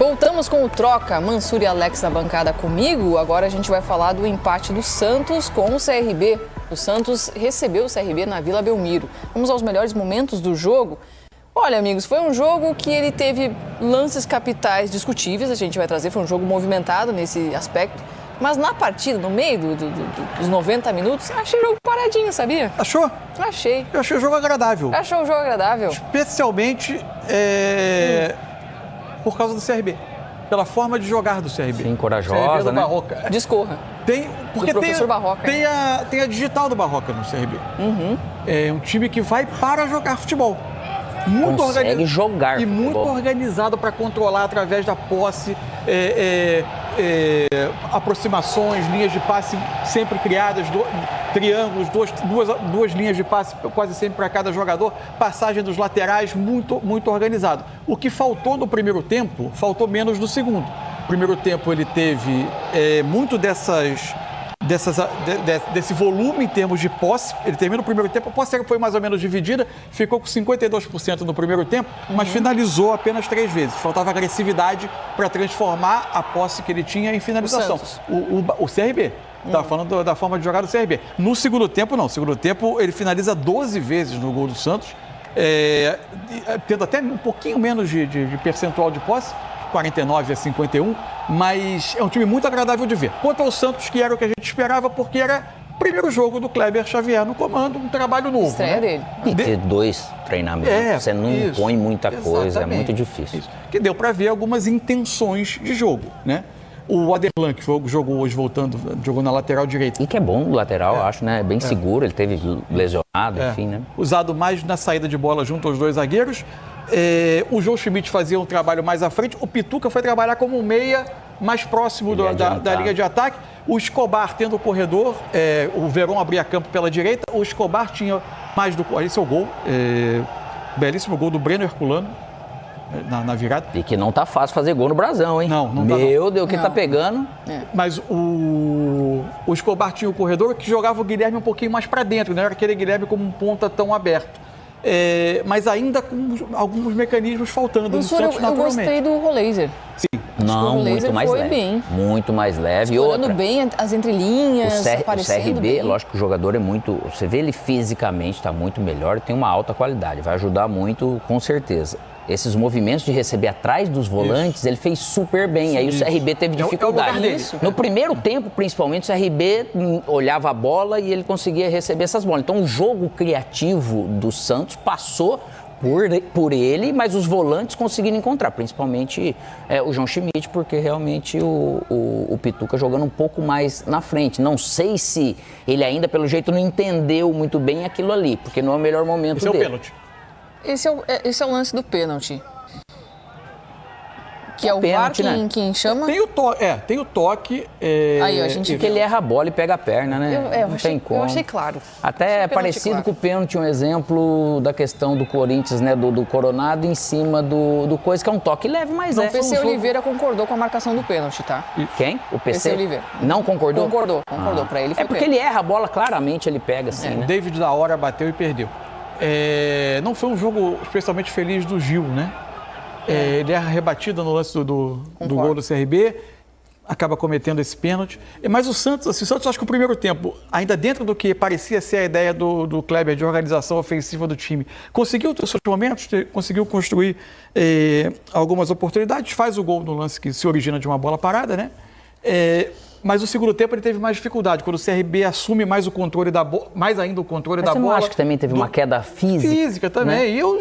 Voltamos com o Troca, Mansur e Alex na bancada comigo. Agora a gente vai falar do empate do Santos com o CRB. O Santos recebeu o CRB na Vila Belmiro. Vamos aos melhores momentos do jogo. Olha, amigos, foi um jogo que ele teve lances capitais discutíveis, a gente vai trazer, foi um jogo movimentado nesse aspecto. Mas na partida, no meio dos 90 minutos, achei o jogo paradinho, sabia? Achou? Achei. Eu achei o jogo agradável. Achou o jogo agradável? Especialmente por causa do CRB. Pela forma de jogar do CRB. Sim, corajosa, né? Barroca. Discorra. Porque do professor Barroca. Tem a digital do Barroca no CRB. É um time que vai para jogar futebol. Consegue jogar e futebol. Muito organizado para controlar através da posse, aproximações, linhas de passe sempre criadas, triângulos, duas linhas de passe quase sempre para cada jogador, passagem dos laterais, muito organizado. O que faltou no primeiro tempo, faltou menos no segundo. No primeiro tempo ele teve muito desse volume em termos de posse. Ele termina o primeiro tempo, a posse foi mais ou menos dividida, ficou com 52% no primeiro tempo, mas finalizou apenas 3 vezes. Faltava agressividade para transformar a posse que ele tinha em finalização. O CRB. Estava falando da forma de jogar do CRB. No segundo tempo, não. No segundo tempo, ele finaliza 12 vezes no gol do Santos, tendo até um pouquinho menos de percentual de posse, 49 a 51, mas é um time muito agradável de ver. Quanto ao Santos, que era o que a gente esperava, porque era o primeiro jogo do Kleber Xavier no comando, um trabalho novo. Estreia dele. E ter 2 treinamentos, você não impõe muita coisa, é muito difícil. Isso. Que deu para ver algumas intenções de jogo, né? O Aderlan, que jogou hoje jogou na lateral direita. E que é bom o lateral, acho, né? Bem seguro, ele teve lesionado, enfim, né? Usado mais na saída de bola junto aos 2 zagueiros. O João Schmidt fazia um trabalho mais à frente. O Pituca foi trabalhar como um meia mais próximo da linha de ataque. O Escobar tendo o corredor, o Verón abria campo pela direita. O Escobar tinha mais do... Esse é o gol, belíssimo gol do Breno Herculano na virada. E que não tá fácil fazer gol no Brasão, hein? Não tá. Meu Deus, que tá pegando. Mas o Escobar tinha o corredor que jogava o Guilherme um pouquinho mais para dentro, não era aquele Guilherme como um ponta tão aberto. Mas ainda com alguns mecanismos faltando no Santos, naturalmente. Eu gostei do Roleiser. Sim. Não, muito mais leve. Bem. Muito mais leve. Explorando bem as entrelinhas, aparecendo o CRB, bem. lógico que o jogador é muito... Você vê ele fisicamente, está muito melhor, tem uma alta qualidade. Vai ajudar muito, com certeza. Esses movimentos de receber atrás dos volantes, ele fez super bem. Aí o CRB teve dificuldade. No primeiro tempo, principalmente, o CRB olhava a bola e ele conseguia receber essas bolas. Então, o jogo criativo do Santos passou por ele, mas os volantes conseguiram encontrar, principalmente o João Schmidt, porque realmente o Pituca jogando um pouco mais na frente. Não sei se ele ainda, pelo jeito, não entendeu muito bem aquilo ali, porque não é o melhor momento dele. Esse é o pênalti. Esse é o lance do pênalti. Que é o pênalti, VAR né? quem chama? Tem o toque. Aí, a gente que ele erra a bola e pega a perna, né? Não tem como. Eu achei claro. Até parecido com o pênalti, um exemplo da questão do Corinthians, né? Do Coronado em cima do coisa, que é um toque leve, mas O PC Oliveira concordou com a marcação do pênalti, tá? Quem? O PC? Oliveira. Não concordou? Concordou. Pra ele foi porque ele erra a bola, claramente ele pega assim, né? O David da hora bateu e perdeu. Não foi um jogo especialmente feliz do Gil, né? Ele erra a rebatida no lance do gol do CRB, acaba cometendo esse pênalti. Mas o Santos, acho que o primeiro tempo, ainda dentro do que parecia ser a ideia do Kleber de organização ofensiva do time, conseguiu ter seus momentos, conseguiu construir algumas oportunidades, faz o gol no lance que se origina de uma bola parada, né? Mas o segundo tempo ele teve mais dificuldade, quando o CRB assume mais o controle da bola, mais ainda o controle da bola. Mas você não acha que também teve uma queda física? Física também, né? O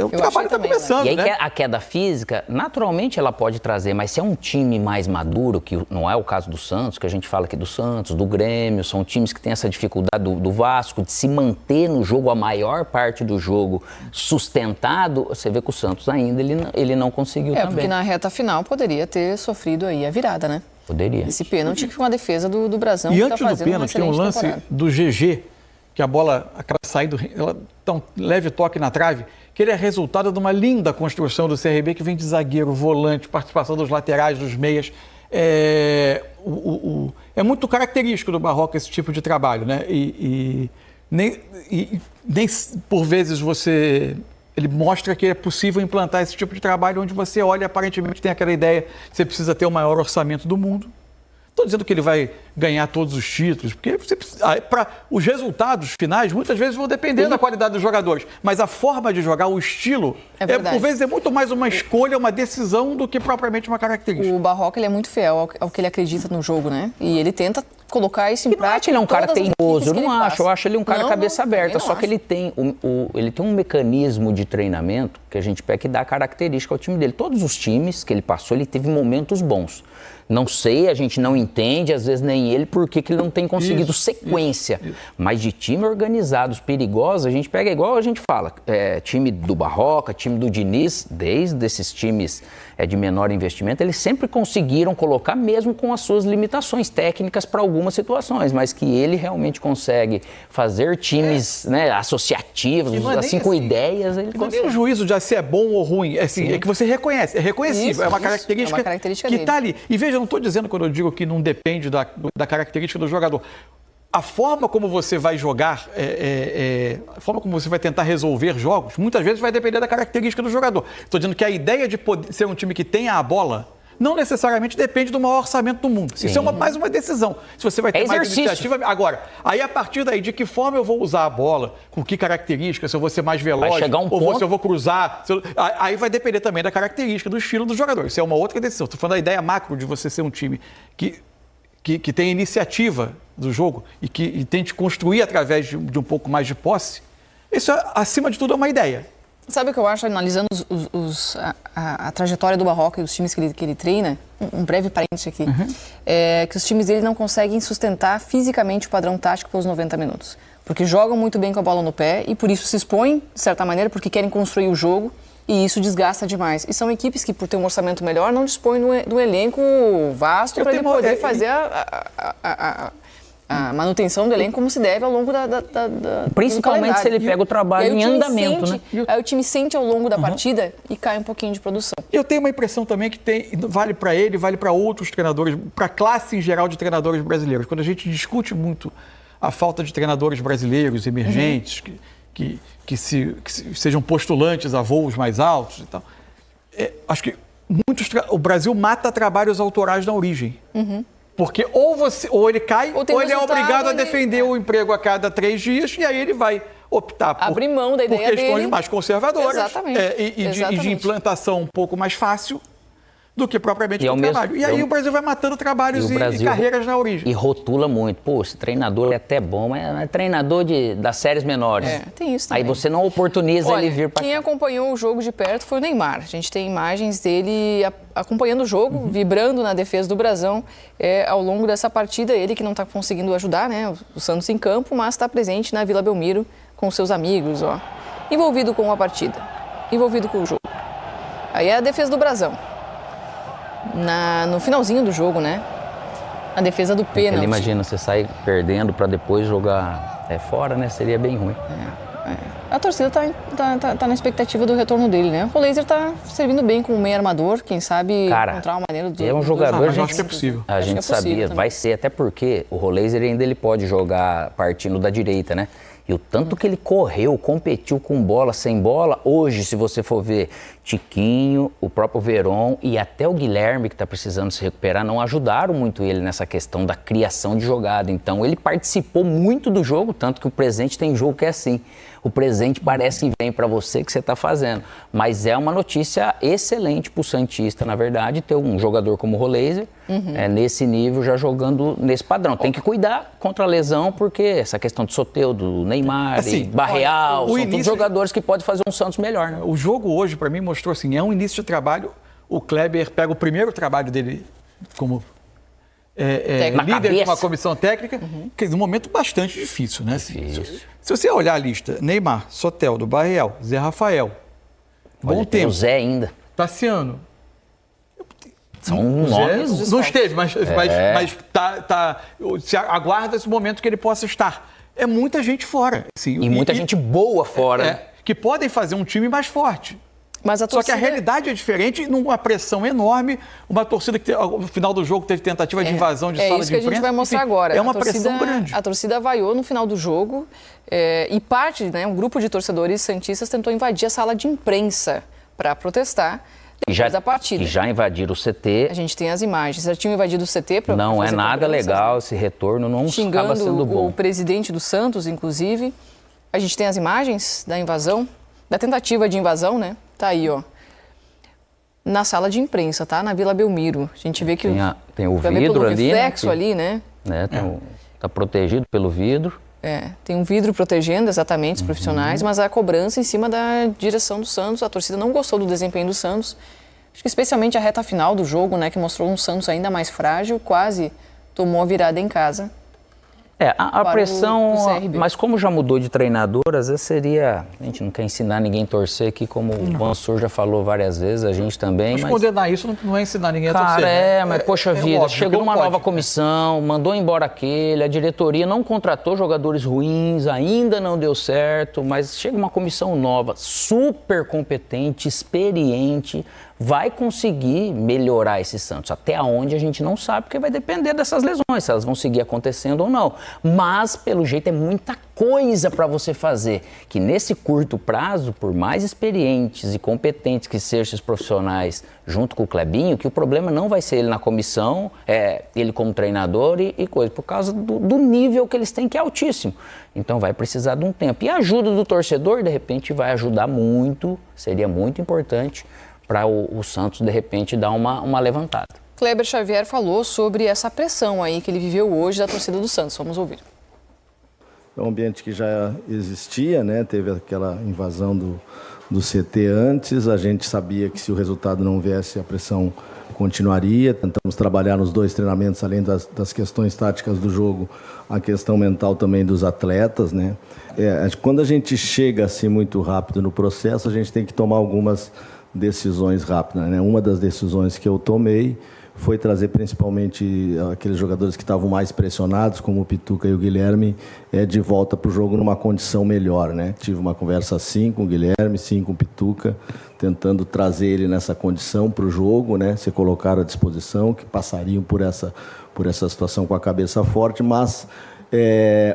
trabalho está começando, né? E aí né? a queda física, naturalmente ela pode trazer, mas se é um time mais maduro, que não é o caso do Santos, que a gente fala aqui do Santos, do Grêmio, são times que têm essa dificuldade do Vasco, de se manter no jogo, a maior parte do jogo sustentado, você vê que o Santos ainda, ele não conseguiu também. Porque na reta final poderia ter sofrido aí a virada, né? Poderia. Esse pênalti que foi uma defesa do Brasão. E antes do pênalti tem um lance do GG, que a bola acaba saindo, ela dá um leve toque na trave, que ele é resultado de uma linda construção do CRB que vem de zagueiro, volante, participação dos laterais, dos meias. É muito característico do Barroca esse tipo de trabalho, né? Nem por vezes você Ele mostra que é possível implantar esse tipo de trabalho onde você olha, aparentemente tem aquela ideia que você precisa ter o maior orçamento do mundo. Estou dizendo que ele vai ganhar todos os títulos, porque os resultados finais muitas vezes vão depender da qualidade dos jogadores, mas a forma de jogar, o estilo, por vezes é muito mais uma escolha, uma decisão do que propriamente uma característica. O Barroca, ele é muito fiel ao que ele acredita no jogo, né? E ele tenta colocar isso em prática. Ele é um cara teimoso, eu não acho. Eu acho ele um cara cabeça aberta. Só que ele tem um mecanismo de treinamento que a gente pega que dá característica ao time dele. Todos os times que ele passou, ele teve momentos bons. Não sei, a gente não entende, às vezes nem ele, porque que ele não tem conseguido sequência. Mas de time organizados, perigosos, a gente pega igual a gente fala. Time do Barroca, time do Diniz, desde esses times de menor investimento, eles sempre conseguiram colocar, mesmo com as suas limitações técnicas para algumas situações, mas que ele realmente consegue fazer times associativos, assim, com ideias. Ele não tem um juízo de se é bom ou ruim, é que você reconhece, é reconhecível, é uma característica que está ali. E veja, eu não estou dizendo quando eu digo que não depende da característica do jogador. A forma como você vai jogar, a forma como você vai tentar resolver jogos, muitas vezes vai depender da característica do jogador. Estou dizendo que a ideia de poder ser um time que tenha a bola não necessariamente depende do maior orçamento do mundo. Sim. Isso é mais uma decisão. Se você vai ter mais iniciativa... Agora, aí a partir daí, de que forma eu vou usar a bola, com que características, se eu vou ser mais veloz, se eu vou cruzar... Aí vai depender também da característica, do estilo do jogador. Isso é uma outra decisão. Estou falando da ideia macro de você ser um time que tem iniciativa do jogo e que tente construir através de um pouco mais de posse. Isso, acima de tudo, é uma ideia. Sabe o que eu acho, analisando a trajetória do Barroca e os times que ele treina, um breve parênteses aqui, é que os times dele não conseguem sustentar fisicamente o padrão tático pelos 90 minutos. Porque jogam muito bem com a bola no pé e por isso se expõem, de certa maneira, porque querem construir o jogo e isso desgasta demais. E são equipes que, por ter um orçamento melhor, não dispõem do elenco vasto para ele poder fazer a manutenção do elenco como se deve ao longo principalmente se ele pega o trabalho em andamento, né? Aí o time sente ao longo da partida e cai um pouquinho de produção. Eu tenho uma impressão também que vale para ele, vale para outros treinadores, para a classe em geral de treinadores brasileiros. Quando a gente discute muito a falta de treinadores brasileiros emergentes, que sejam postulantes a voos mais altos e tal, acho que o Brasil mata trabalhos autorais na origem. Porque ou ele cai, ou ele é obrigado a defender o emprego a cada 3 dias, e aí ele vai optar por questões mais conservadoras. Exatamente. E de implantação um pouco mais fácil do que propriamente o trabalho. E aí o Brasil vai matando trabalhos e carreiras na origem. E rotula muito. Pô, esse treinador é até bom, mas é treinador das séries menores. Tem isso também. Aí você não oportuniza ele vir para... Quem acompanhou o jogo de perto foi o Neymar. A gente tem imagens dele acompanhando o jogo, vibrando na defesa do Brasão ao longo dessa partida. Ele que não está conseguindo ajudar, né, o Santos em campo, mas está presente na Vila Belmiro com seus amigos, envolvido com a partida, envolvido com o jogo. Aí é a defesa do Brasão. No finalzinho do jogo, né? A defesa do pênalti. Imagina, você sair perdendo para depois jogar fora, né? Seria bem ruim. A torcida tá na expectativa do retorno dele, né? O Laser tá servindo bem como meio armador, quem sabe encontrar uma maneira é um jogador, mas acho que é possível. A gente sabia, vai ser, até porque o Laser ainda ele pode jogar partindo da direita, né? E o tanto que ele correu, competiu com bola, sem bola, hoje, se você for ver, Tiquinho, o próprio Veron e até o Guilherme, que está precisando se recuperar, não ajudaram muito ele nessa questão da criação de jogada. Então, ele participou muito do jogo, tanto que o presente tem jogo que é assim. O presente parece que vem para você que você está fazendo. Mas é uma notícia excelente para o Santista, na verdade, ter um jogador como o Roleiser, nesse nível, já jogando nesse padrão. Tem que cuidar contra a lesão, porque essa questão de Soteldo, Neymar, Barreal, são todos jogadores que podem fazer um Santos melhor. Né? O jogo hoje, para mim, mostrou assim, é um início de trabalho. O Kleber pega o primeiro trabalho dele como líder de uma comissão técnica, que é um momento bastante difícil, né? Difícil. Se você olhar a lista, Neymar, Soteldo, Barreal, Zé Rafael, bom tempo. O Zé ainda. Tassiano. São nomes. Não esteve, mas se aguarda esse momento que ele possa estar. É muita gente fora. Assim, muita gente boa fora. Que podem fazer um time mais forte. Mas a Só que a torcida- realidade é diferente, numa pressão enorme, uma torcida que no final do jogo teve tentativa de invasão de sala de imprensa. É isso que a gente vai mostrar Enfim, agora. É uma pressão grande. A torcida vaiou no final do jogo e parte, né, um grupo de torcedores santistas tentou invadir a sala de imprensa para protestar depois da partida. E já invadiram o CT. A gente tem as imagens. Já tinham invadido o CT para Não é fazer nada cobranças, legal, né? esse retorno não acaba Xingando sendo bom. o presidente do Santos, inclusive. A gente tem as imagens da invasão, da tentativa de invasão, né? Tá aí, ó. Na sala de imprensa, tá? Na Vila Belmiro. A gente vê que Tem o vai ver vidro pelo ali, reflexo né, ali, né? Tá protegido pelo vidro. Tem um vidro protegendo exatamente os profissionais, mas a cobrança em cima da direção do Santos. A torcida não gostou do desempenho do Santos. Acho que especialmente a reta final do jogo, né? Que mostrou um Santos ainda mais frágil, quase tomou a virada em casa. A para pressão, o CRB. mas como já mudou de treinador, às vezes seria... A gente não quer ensinar ninguém a torcer aqui, como o Mansur já falou várias vezes, a gente também, Mas condenar isso não é ensinar ninguém a Cara, torcer. Né? mas poxa vida, óbvio que chegou não uma pode. nova comissão, mandou embora aquele, a diretoria não contratou jogadores ruins, ainda não deu certo, mas chega uma comissão nova, super competente, experiente, vai conseguir melhorar esse Santos. Até onde a gente não sabe, porque vai depender dessas lesões, se elas vão seguir acontecendo ou não. Mas, pelo jeito, é muita coisa para você fazer, que nesse curto prazo, por mais experientes e competentes que sejam esses profissionais junto com o Clebinho, que o problema não vai ser ele na comissão, ele como treinador e coisa, por causa do nível que eles têm, que é altíssimo. Então vai precisar de um tempo. E a ajuda do torcedor, de repente, vai ajudar muito, seria muito importante para o Santos, de repente, dar uma levantada. Kleber Xavier falou sobre essa pressão aí que ele viveu hoje da torcida do Santos. Vamos ouvir. É um ambiente que já existia, né? Teve aquela invasão do CT antes, a gente sabia que se o resultado não viesse, a pressão continuaria. Tentamos trabalhar nos dois treinamentos, além das questões táticas do jogo, a questão mental também dos atletas, né? Quando a gente chega assim muito rápido no processo, a gente tem que tomar algumas decisões rápidas, né? Uma das decisões que eu tomei foi trazer principalmente aqueles jogadores que estavam mais pressionados, como o Pituca e o Guilherme, de volta para o jogo numa condição melhor, né? Tive uma conversa assim com o Guilherme, sim com o Pituca, tentando trazer ele nessa condição para o jogo, né? Se colocaram à disposição, que passariam por essa situação com a cabeça forte, mas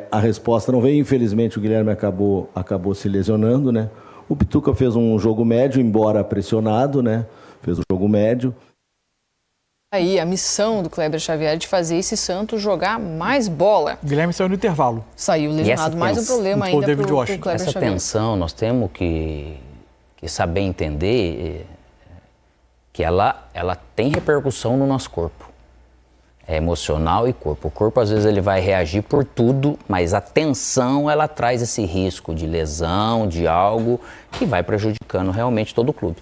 a resposta não veio. Infelizmente o Guilherme acabou se lesionando, né? O Pituca fez um jogo médio, embora pressionado, né? Fez um jogo médio. Aí a missão do Kleber Xavier de fazer esse Santos jogar mais bola. O Guilherme saiu no intervalo. Saiu lesionado, mais um problema ainda para o Kleber Essa Xavier. tensão, nós temos que saber entender que ela tem repercussão no nosso corpo. É emocional e corpo. O corpo, às vezes, ele vai reagir por tudo, mas a tensão, ela traz esse risco de lesão, de algo que vai prejudicando realmente todo o clube.